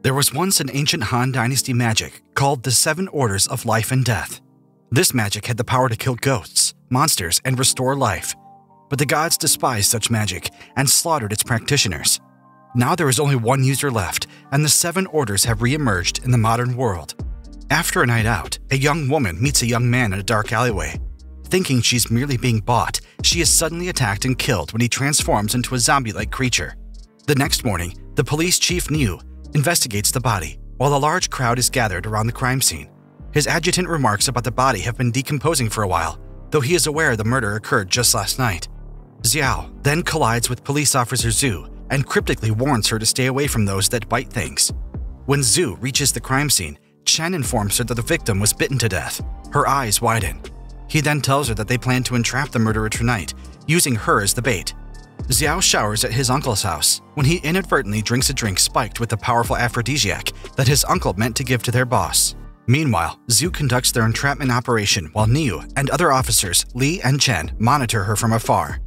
There was once an ancient Han dynasty magic called the Seven Orders of Life and Death. This magic had the power to kill ghosts, monsters, and restore life. But the gods despised such magic and slaughtered its practitioners. Now there is only one user left, and the Seven Orders have re-emerged in the modern world. After a night out, a young woman meets a young man in a dark alleyway. Thinking she's merely being bought, she is suddenly attacked and killed when he transforms into a zombie-like creature. The next morning, the police chief Niu investigates the body, while a large crowd is gathered around the crime scene. His adjutant remarks about the body have been decomposing for a while, though he is aware the murder occurred just last night. Xiao then collides with police officer Zhu and cryptically warns her to stay away from those that bite things. When Zhu reaches the crime scene, Chen informs her that the victim was bitten to death. Her eyes widen. He then tells her that they plan to entrap the murderer tonight, using her as the bait. Xiao showers at his uncle's house when he inadvertently drinks a drink spiked with the powerful aphrodisiac that his uncle meant to give to their boss. Meanwhile, Zhu conducts their entrapment operation while Niu and other officers, Li and Chen, monitor her from afar.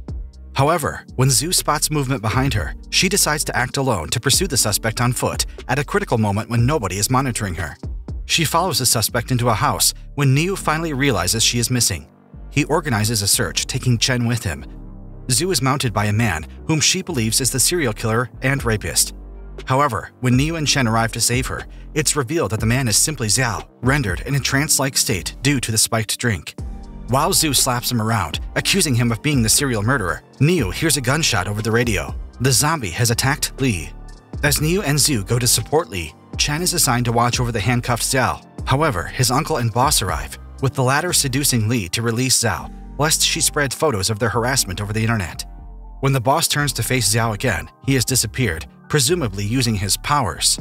However, when Zhu spots movement behind her, she decides to act alone to pursue the suspect on foot at a critical moment when nobody is monitoring her. She follows the suspect into a house when Niu finally realizes she is missing. He organizes a search, taking Chen with him. Zhu is mounted by a man whom she believes is the serial killer and rapist. However, when Niu and Chen arrive to save her, it's revealed that the man is simply Xiao, rendered in a trance-like state due to the spiked drink. While Zhu slaps him around, accusing him of being the serial murderer, Niu hears a gunshot over the radio. The zombie has attacked Li. As Niu and Zhu go to support Li, Chen is assigned to watch over the handcuffed Xiao. However, his uncle and boss arrive, with the latter seducing Li to release Xiao, lest she spread photos of their harassment over the internet. When the boss turns to face Xiao again, he has disappeared, presumably using his powers.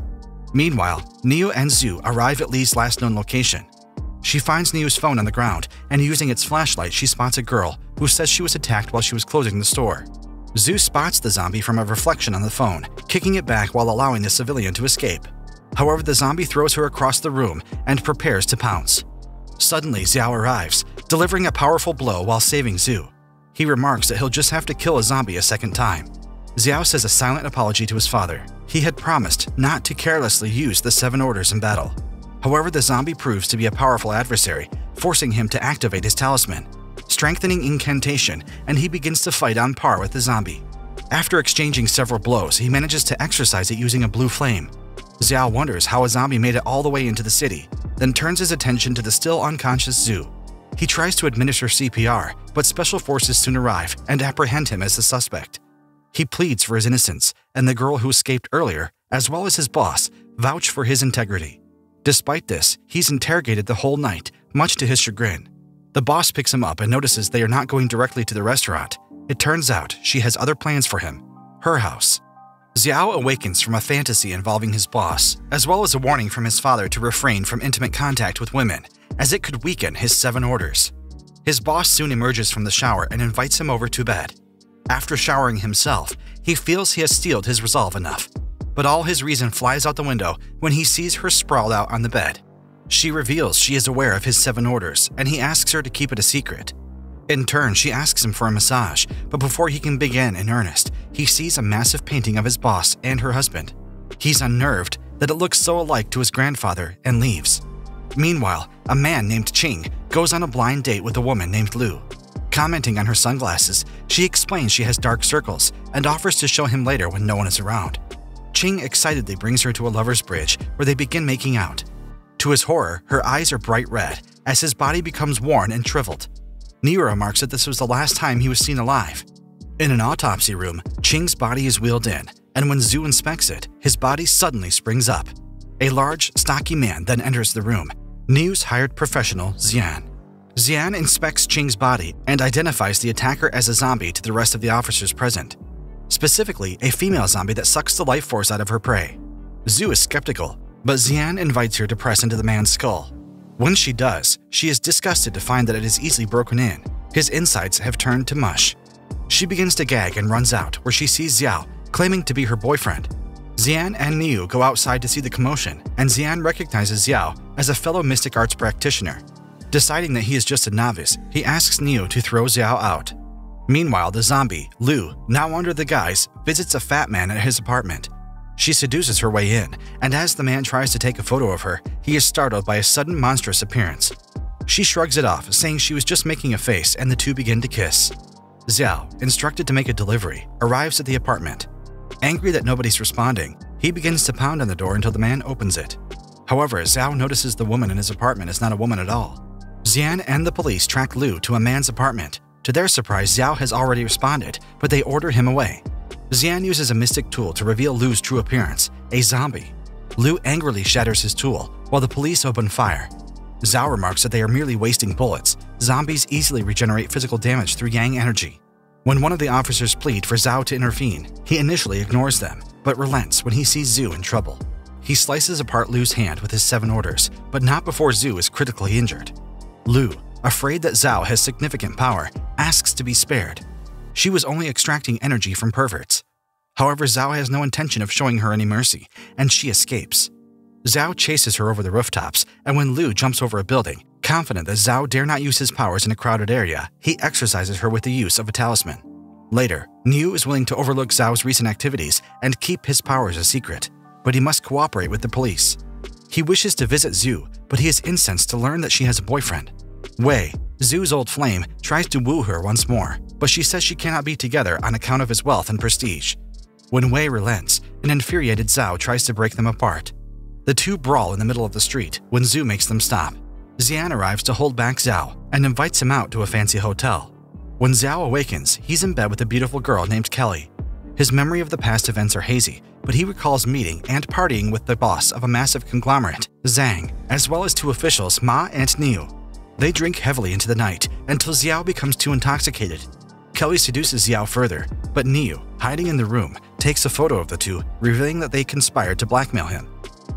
Meanwhile, Niu and Zhu arrive at Li's last known location. She finds Niu's phone on the ground, and using its flashlight, she spots a girl who says she was attacked while she was closing the store. Zhu spots the zombie from a reflection on the phone, kicking it back while allowing the civilian to escape. However, the zombie throws her across the room and prepares to pounce. Suddenly, Xiao arrives, delivering a powerful blow while saving Zhu. He remarks that he'll just have to kill a zombie a second time. Xiao says a silent apology to his father. He had promised not to carelessly use the Seven Orders in battle. However, the zombie proves to be a powerful adversary, forcing him to activate his talisman, strengthening incantation, and he begins to fight on par with the zombie. After exchanging several blows, he manages to exorcise it using a blue flame. Xiao wonders how a zombie made it all the way into the city, then turns his attention to the still unconscious Zhu. He tries to administer CPR, but special forces soon arrive and apprehend him as the suspect. He pleads for his innocence, and the girl who escaped earlier, as well as his boss, vouch for his integrity. Despite this, he's interrogated the whole night, much to his chagrin. The boss picks him up and notices they are not going directly to the restaurant. It turns out she has other plans for him, her house. Xiao awakens from a fantasy involving his boss, as well as a warning from his father to refrain from intimate contact with women, as it could weaken his 7 orders. His boss soon emerges from the shower and invites him over to bed. After showering himself, he feels he has steeled his resolve enough, but all his reason flies out the window when he sees her sprawled out on the bed. She reveals she is aware of his 7 orders, and he asks her to keep it a secret. In turn, she asks him for a massage, but before he can begin in earnest, he sees a massive painting of his boss and her husband. He's unnerved that it looks so alike to his grandfather and leaves. Meanwhile, a man named Qing goes on a blind date with a woman named Lu. Commenting on her sunglasses, she explains she has dark circles and offers to show him later when no one is around. Qing excitedly brings her to a lover's bridge where they begin making out. To his horror, her eyes are bright red as his body becomes worn and shriveled. Niu remarks that this was the last time he was seen alive. In an autopsy room, Qing's body is wheeled in, and when Zhu inspects it, his body suddenly springs up. A large, stocky man then enters the room, Niu's hired professional, Xian. Xian inspects Qing's body and identifies the attacker as a zombie to the rest of the officers present. Specifically, a female zombie that sucks the life force out of her prey. Zhu is skeptical, but Xian invites her to press into the man's skull. When she does, she is disgusted to find that it is easily broken in. His insides have turned to mush. She begins to gag and runs out, where she sees Xiao, claiming to be her boyfriend. Xian and Niu go outside to see the commotion, and Xian recognizes Xiao as a fellow mystic arts practitioner. Deciding that he is just a novice, he asks Niu to throw Xiao out. Meanwhile, the zombie, Lu, now under the guise, visits a fat man at his apartment. She seduces her way in, and as the man tries to take a photo of her, he is startled by a sudden monstrous appearance. She shrugs it off, saying she was just making a face, and the two begin to kiss. Xiao, instructed to make a delivery, arrives at the apartment. Angry that nobody's responding, he begins to pound on the door until the man opens it. However, Xiao notices the woman in his apartment is not a woman at all. Xian and the police track Lu to a man's apartment. To their surprise, Xiao has already responded, but they order him away. Xian uses a mystic tool to reveal Lu's true appearance, a zombie. Lu angrily shatters his tool, while the police open fire. Xiao remarks that they are merely wasting bullets. Zombies easily regenerate physical damage through yang energy. When one of the officers plead for Xiao to intervene, he initially ignores them, but relents when he sees Zhu in trouble. He slices apart Lu's hand with his 7 orders, but not before Zhu is critically injured. Lu, afraid that Xiao has significant power, asks to be spared. She was only extracting energy from perverts. However, Xiao has no intention of showing her any mercy, and she escapes. Xiao chases her over the rooftops, and when Lu jumps over a building, confident that Xiao dare not use his powers in a crowded area, he exorcises her with the use of a talisman. Later, Niu is willing to overlook Xiao's recent activities and keep his powers a secret, but he must cooperate with the police. He wishes to visit Zhu, but he is incensed to learn that she has a boyfriend. Wei, Zhu's old flame, tries to woo her once more, but she says she cannot be together on account of his wealth and prestige. When Wei relents, an infuriated Xiao tries to break them apart. The two brawl in the middle of the street when Zhu makes them stop. Xian arrives to hold back Xiao and invites him out to a fancy hotel. When Xiao awakens, he's in bed with a beautiful girl named Kelly. His memory of the past events are hazy, but he recalls meeting and partying with the boss of a massive conglomerate, Zhang, as well as 2 officials, Ma and Niu. They drink heavily into the night until Xiao becomes too intoxicated. Kelly seduces Xiao further, but Niu, hiding in the room, takes a photo of the two, revealing that they conspired to blackmail him.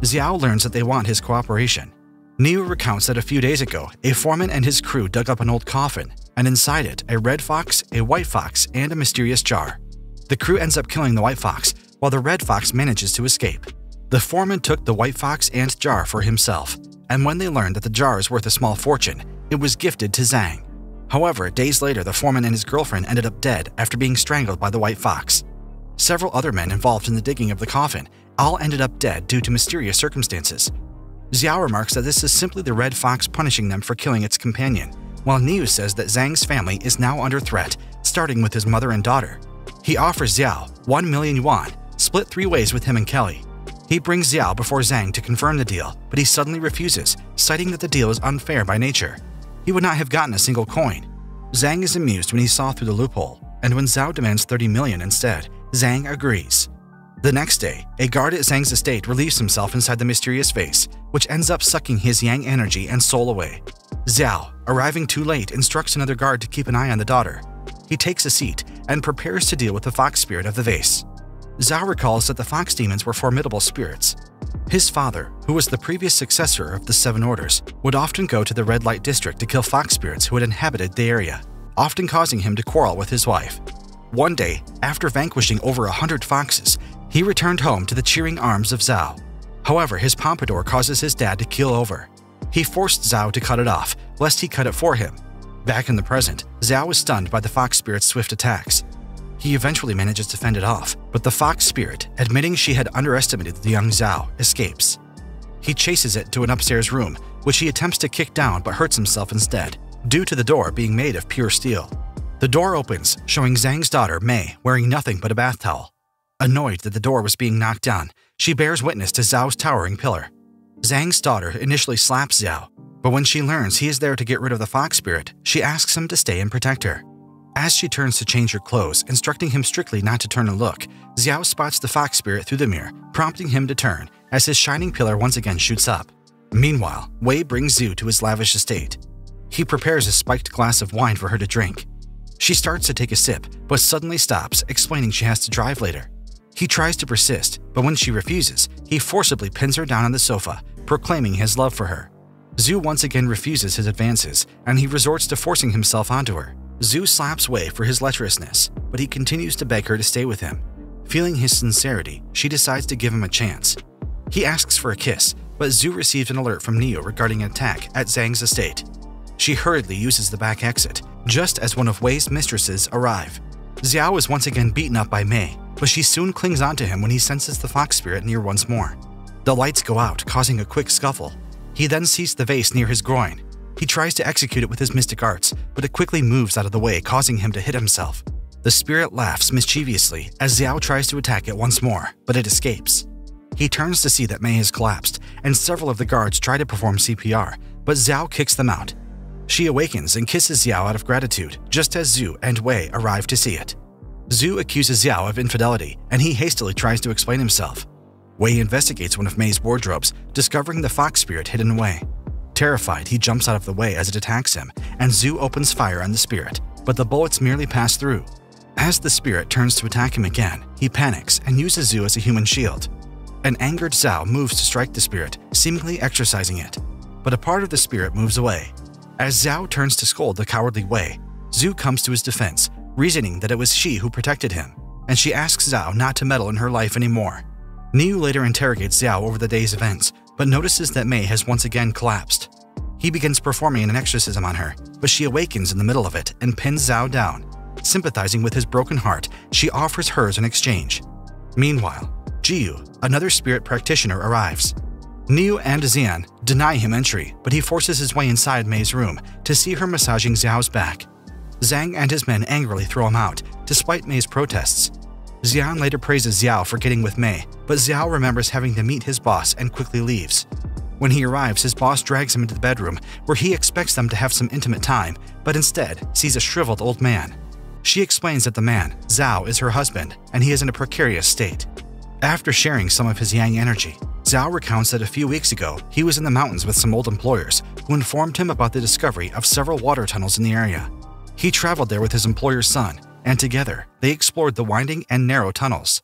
Xiao learns that they want his cooperation. Niu recounts that a few days ago, a foreman and his crew dug up an old coffin, and inside it, a red fox, a white fox, and a mysterious jar. The crew ends up killing the white fox, while the red fox manages to escape. The foreman took the white fox and jar for himself, and when they learned that the jar is worth a small fortune, it was gifted to Zhang. However, days later, the foreman and his girlfriend ended up dead after being strangled by the white fox. Several other men involved in the digging of the coffin all ended up dead due to mysterious circumstances. Xiao remarks that this is simply the red fox punishing them for killing its companion, while Niu says that Zhang's family is now under threat, starting with his mother and daughter. He offers Xiao 1 million yuan, split 3 ways with him and Kelly. He brings Xiao before Zhang to confirm the deal, but he suddenly refuses, citing that the deal is unfair by nature. He would not have gotten a single coin. Zhang is amused when he saw through the loophole, and when Xiao demands 30 million instead, Zhang agrees. The next day, a guard at Zhang's estate relieves himself inside the mysterious vase, which ends up sucking his yang energy and soul away. Xiao, arriving too late, instructs another guard to keep an eye on the daughter. He takes a seat and prepares to deal with the fox spirit of the vase. Xiao recalls that the fox demons were formidable spirits. His father, who was the previous successor of the 7 Orders, would often go to the red light district to kill fox spirits who had inhabited the area, often causing him to quarrel with his wife. One day, after vanquishing over 100 foxes, he returned home to the cheering arms of Xiao. However, his pompadour causes his dad to keel over. He forced Xiao to cut it off, lest he cut it for him. Back in the present, Xiao was stunned by the fox spirit's swift attacks. He eventually manages to fend it off, but the fox spirit, admitting she had underestimated the young Xiao, escapes. He chases it to an upstairs room, which he attempts to kick down but hurts himself instead, due to the door being made of pure steel. The door opens, showing Zhang's daughter, Mei, wearing nothing but a bath towel. Annoyed that the door was being knocked down, she bears witness to Xiao's towering pillar. Zhang's daughter initially slaps Xiao, but when she learns he is there to get rid of the fox spirit, she asks him to stay and protect her. As she turns to change her clothes, instructing him strictly not to turn and look, Xiao spots the fox spirit through the mirror, prompting him to turn as his shining pillar once again shoots up. Meanwhile, Wei brings Zhu to his lavish estate. He prepares a spiked glass of wine for her to drink. She starts to take a sip, but suddenly stops, explaining she has to drive later. He tries to persist, but when she refuses, he forcibly pins her down on the sofa, proclaiming his love for her. Zhu once again refuses his advances, and he resorts to forcing himself onto her. Zhu slaps Wei for his lecherousness, but he continues to beg her to stay with him. Feeling his sincerity, she decides to give him a chance. He asks for a kiss, but Zhu receives an alert from Neo regarding an attack at Zhang's estate. She hurriedly uses the back exit, just as one of Wei's mistresses arrive. Xiao is once again beaten up by Mei, but she soon clings onto him when he senses the fox spirit near once more. The lights go out, causing a quick scuffle. He then sees the vase near his groin. He tries to execute it with his mystic arts, but it quickly moves out of the way, causing him to hit himself. The spirit laughs mischievously as Xiao tries to attack it once more, but it escapes. He turns to see that Mei has collapsed, and several of the guards try to perform CPR, but Xiao kicks them out. She awakens and kisses Xiao out of gratitude, just as Zhu and Wei arrive to see it. Zhu accuses Xiao of infidelity, and he hastily tries to explain himself. Wei investigates one of Mei's wardrobes, discovering the fox spirit hidden away. Terrified, he jumps out of the way as it attacks him, and Zhu opens fire on the spirit, but the bullets merely pass through. As the spirit turns to attack him again, he panics and uses Zhu as a human shield. An angered Xiao moves to strike the spirit, seemingly exorcising it, but a part of the spirit moves away. As Xiao turns to scold the cowardly Wei, Zhu comes to his defense, reasoning that it was she who protected him, and she asks Xiao not to meddle in her life anymore. Niu later interrogates Xiao over the day's events, but notices that Mei has once again collapsed. He begins performing an exorcism on her, but she awakens in the middle of it and pins Xiao down. Sympathizing with his broken heart, she offers hers in exchange. Meanwhile, Jiyu, another spirit practitioner, arrives. Niu and Xian deny him entry, but he forces his way inside Mei's room to see her massaging Xiao's back. Zhang and his men angrily throw him out, despite Mei's protests. Xian later praises Xiao for getting with Mei, but Xiao remembers having to meet his boss and quickly leaves. When he arrives, his boss drags him into the bedroom, where he expects them to have some intimate time, but instead sees a shriveled old man. She explains that the man, Zhao, is her husband, and he is in a precarious state. After sharing some of his yang energy, Zhao recounts that a few weeks ago, he was in the mountains with some old employers who informed him about the discovery of several water tunnels in the area. He traveled there with his employer's son, and together, they explored the winding and narrow tunnels.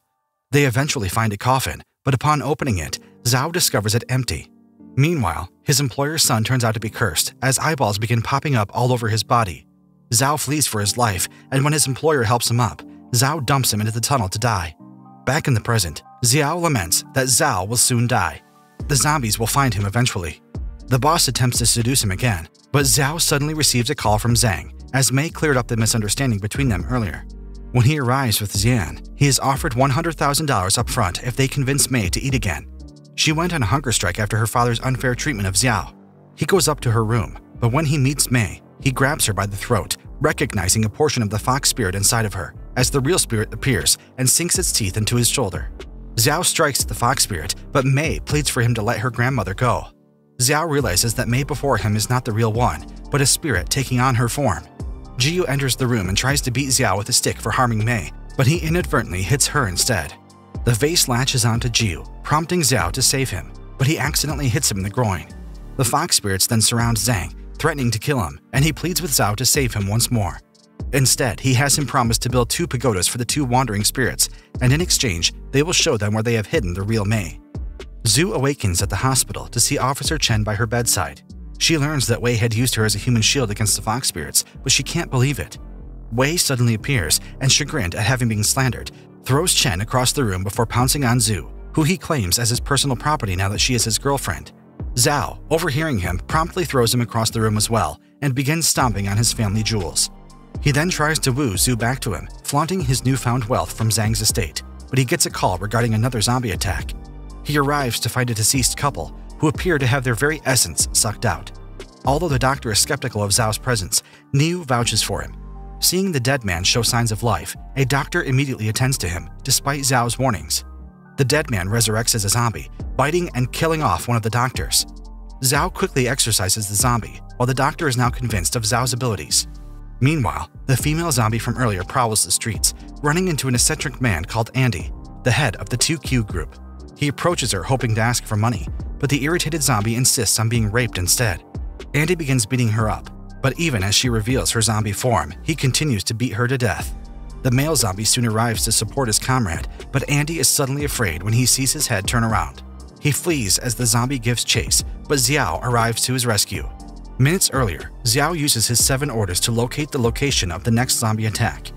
They eventually find a coffin, but upon opening it, Zhao discovers it empty. Meanwhile, his employer's son turns out to be cursed, as eyeballs begin popping up all over his body. Zhao flees for his life, and when his employer helps him up, Zhao dumps him into the tunnel to die. Back in the present, Xiao laments that Zhao will soon die. The zombies will find him eventually. The boss attempts to seduce him again, but Zhao suddenly receives a call from Zhang, as Mei cleared up the misunderstanding between them earlier. When he arrives with Xian, he is offered $100,000 up front if they convince Mei to eat again. She went on a hunger strike after her father's unfair treatment of Xiao. He goes up to her room, but when he meets Mei, he grabs her by the throat, recognizing a portion of the fox spirit inside of her, as the real spirit appears and sinks its teeth into his shoulder. Xiao strikes at the fox spirit, but Mei pleads for him to let her grandmother go. Xiao realizes that Mei before him is not the real one, but a spirit taking on her form. Jiyu enters the room and tries to beat Xiao with a stick for harming Mei, but he inadvertently hits her instead. The vase latches onto Jiyu, prompting Xiao to save him, but he accidentally hits him in the groin. The fox spirits then surround Zhang, threatening to kill him, and he pleads with Xiao to save him once more. Instead, he has him promise to build 2 pagodas for the 2 wandering spirits, and in exchange, they will show them where they have hidden the real Mei. Zhu awakens at the hospital to see Officer Chen by her bedside. She learns that Wei had used her as a human shield against the fox spirits, but she can't believe it. Wei suddenly appears, and chagrined at having been slandered, throws Chen across the room before pouncing on Zhu, who he claims as his personal property now that she is his girlfriend. Zhao, overhearing him, promptly throws him across the room as well, and begins stomping on his family jewels. He then tries to woo Zhu back to him, flaunting his newfound wealth from Zhang's estate, but he gets a call regarding another zombie attack. He arrives to find a deceased couple, who appear to have their very essence sucked out. Although the doctor is skeptical of Zhao's presence, Niu vouches for him. Seeing the dead man show signs of life, a doctor immediately attends to him, despite Zhao's warnings. The dead man resurrects as a zombie, biting and killing off one of the doctors. Zhao quickly exorcises the zombie, while the doctor is now convinced of Zhao's abilities. Meanwhile, the female zombie from earlier prowls the streets, running into an eccentric man called Andy, the head of the 2Q group. He approaches her hoping to ask for money, but the irritated zombie insists on being raped instead. Andy begins beating her up, but even as she reveals her zombie form, he continues to beat her to death. The male zombie soon arrives to support his comrade, but Andy is suddenly afraid when he sees his head turn around. He flees as the zombie gives chase, but Xiao arrives to his rescue. Minutes earlier, Xiao uses his 7 orders to locate the location of the next zombie attack.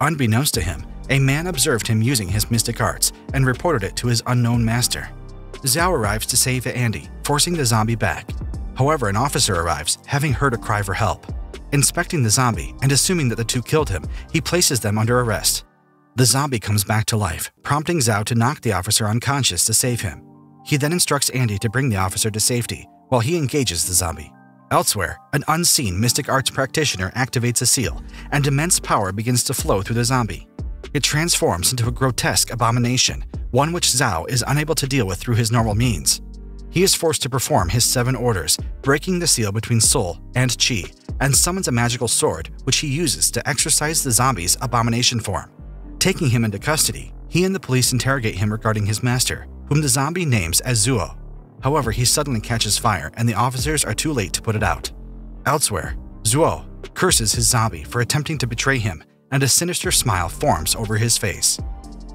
Unbeknownst to him, a man observed him using his mystic arts and reported it to his unknown master. Xiao arrives to save Andy, forcing the zombie back. However, an officer arrives, having heard a cry for help. Inspecting the zombie and assuming that the two killed him, he places them under arrest. The zombie comes back to life, prompting Zhao to knock the officer unconscious to save him. He then instructs Andy to bring the officer to safety while he engages the zombie. Elsewhere, an unseen mystic arts practitioner activates a seal, and immense power begins to flow through the zombie. It transforms into a grotesque abomination, one which Zhao is unable to deal with through his normal means. He is forced to perform his 7 orders, breaking the seal between soul and qi, and summons a magical sword which he uses to exorcise the zombie's abomination form. Taking him into custody, he and the police interrogate him regarding his master, whom the zombie names as Zuo. However, he suddenly catches fire and the officers are too late to put it out. Elsewhere, Zuo curses his zombie for attempting to betray him, and a sinister smile forms over his face.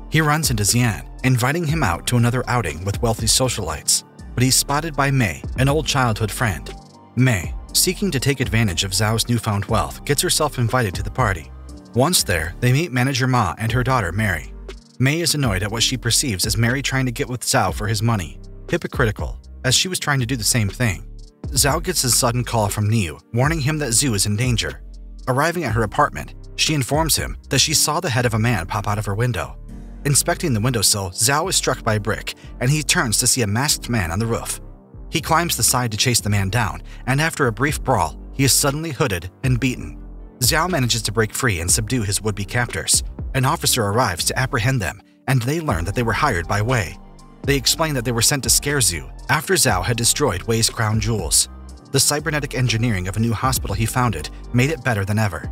He runs into Xian, inviting him out to another outing with wealthy socialites, but he's spotted by Mei, an old childhood friend. Mei, seeking to take advantage of Zhao's newfound wealth, gets herself invited to the party. Once there, they meet manager Ma and her daughter Mary. Mei is annoyed at what she perceives as Mary trying to get with Zhao for his money, hypocritical, as she was trying to do the same thing. Zhao gets a sudden call from Niu, warning him that Zhu is in danger. Arriving at her apartment, she informs him that she saw the head of a man pop out of her window. Inspecting the windowsill, Zhao is struck by a brick, and he turns to see a masked man on the roof. He climbs the side to chase the man down, and after a brief brawl, he is suddenly hooded and beaten. Zhao manages to break free and subdue his would-be captors. An officer arrives to apprehend them, and they learn that they were hired by Wei. They explain that they were sent to scare Zhu after Zhao had destroyed Wei's crown jewels. The cybernetic engineering of a new hospital he founded made it better than ever.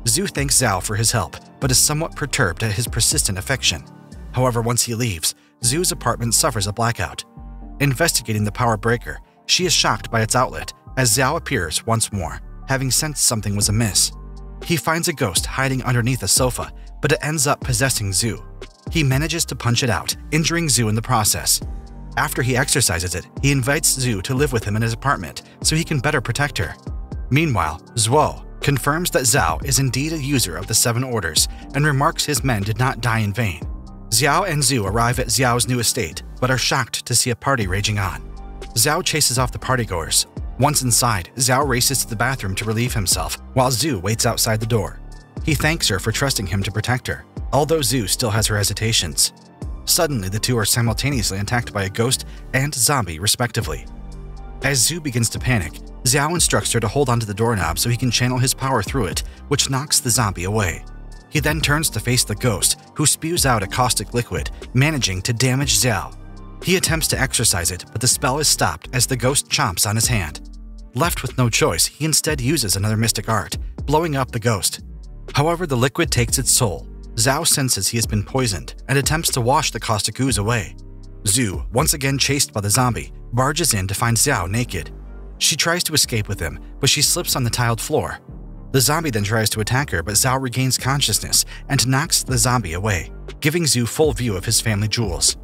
Zhu thanks Zhao for his help, but is somewhat perturbed at his persistent affection. However, once he leaves, Zhu's apartment suffers a blackout. Investigating the power breaker, she is shocked by its outlet as Zhao appears once more, having sensed something was amiss. He finds a ghost hiding underneath a sofa, but it ends up possessing Zhu. He manages to punch it out, injuring Zhu in the process. After he exorcises it, he invites Zhu to live with him in his apartment so he can better protect her. Meanwhile, Zuo confirms that Zhao is indeed a user of the 7 orders and remarks his men did not die in vain. Zhao and Zhu arrive at Xiao's new estate, but are shocked to see a party raging on. Zhao chases off the partygoers. Once inside, Zhao races to the bathroom to relieve himself, while Zhu waits outside the door. He thanks her for trusting him to protect her, although Zhu still has her hesitations. Suddenly, the two are simultaneously attacked by a ghost and zombie, respectively. As Zhu begins to panic, Zhao instructs her to hold onto the doorknob so he can channel his power through it, which knocks the zombie away. He then turns to face the ghost, who spews out a caustic liquid, managing to damage Zhao. He attempts to exorcise it, but the spell is stopped as the ghost chomps on his hand. Left with no choice, he instead uses another mystic art, blowing up the ghost. However, the liquid takes its soul. Zhao senses he has been poisoned and attempts to wash the caustic ooze away. Zhu, once again chased by the zombie, barges in to find Zhao naked. She tries to escape with him, but she slips on the tiled floor. The zombie then tries to attack her, but Zhao regains consciousness and knocks the zombie away, giving Zhu full view of his family jewels.